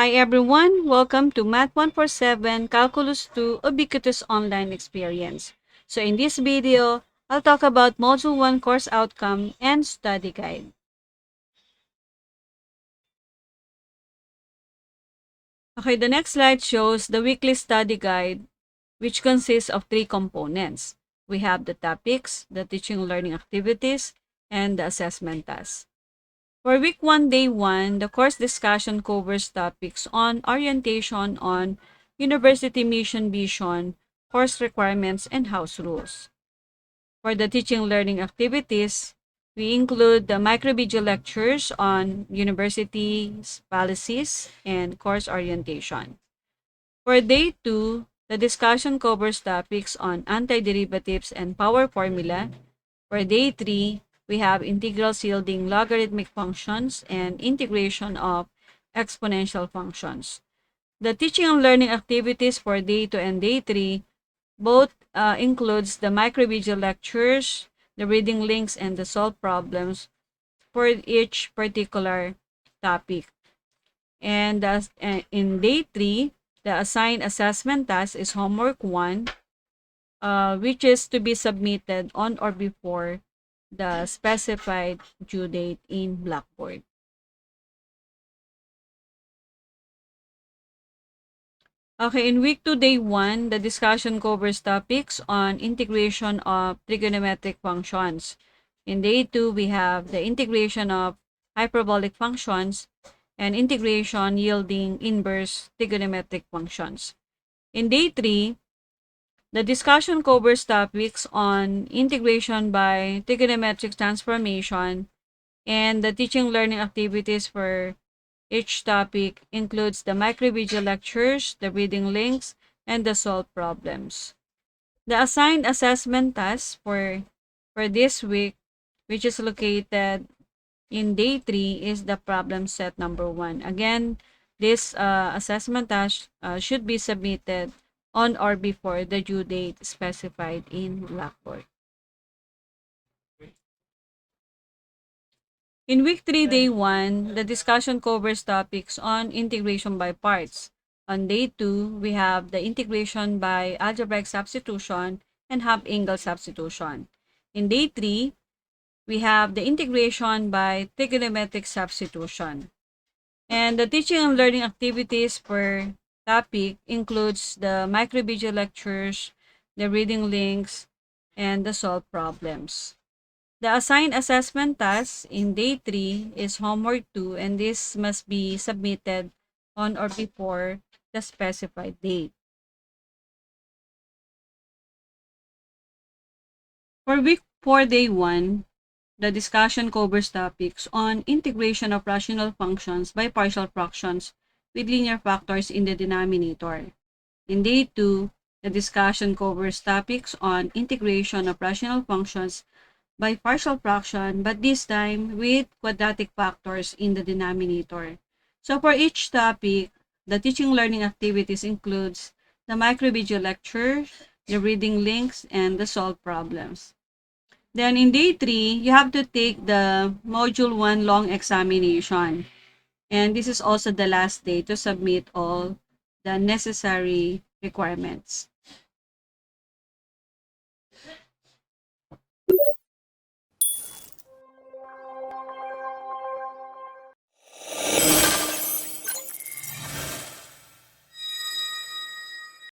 Hi everyone, welcome to Math 147 Calculus 2 Ubiquitous Online Experience. So in this video, I'll talk about Module 1 course outcome and study guide. Okay, the next slide shows the weekly study guide, which consists of three components. We have the topics, the teaching and learning activities, and the assessment tasks. For week 1, day 1, the course discussion covers topics on orientation on university mission vision, course requirements, and house rules. For the teaching learning activities, we include the microvideo lectures on universities, policies, and course orientation. For day 2, the discussion covers topics on antiderivatives and power formula. For day 3, we have integrals yielding logarithmic functions and integration of exponential functions. The teaching and learning activities for day 2 and day 3 both includes the microvideo lectures, the reading links, and the solve problems for each particular topic. And in day 3, the assigned assessment task is homework 1, which is to be submitted on or before the specified due date in Blackboard. Okay, in week 2, day 1, the discussion covers topics on integration of trigonometric functions. In day 2, we have the integration of hyperbolic functions and integration yielding inverse trigonometric functions. In day 3, the discussion covers topics on integration by trigonometric transformation, and the teaching learning activities for each topic includes the microvideo lectures, the reading links, and the solve problems. The assigned assessment task for this week, which is located in day 3, is the problem set number 1. Again, this assessment task should be submitted on or before the due date specified in Blackboard. In week 3, day 1, the discussion covers topics on integration by parts. On day 2, we have the integration by algebraic substitution and half-angle substitution. In day 3, we have the integration by trigonometric substitution. And the teaching and learning activities per topic includes the microvideo lectures, the reading links, and the solve problems. The assigned assessment task in day 3 is homework 2, and this must be submitted on or before the specified date. For week 4, day 1, the discussion covers topics on integration of rational functions by partial fractions with linear factors in the denominator. In day 2, the discussion covers topics on integration of rational functions by partial fraction, but this time with quadratic factors in the denominator. So for each topic, the teaching learning activities includes the microvideo lecture, the reading links, and the solve problems. Then in day 3, you have to take the module 1 long examination. And this is also the last day to submit all the necessary requirements.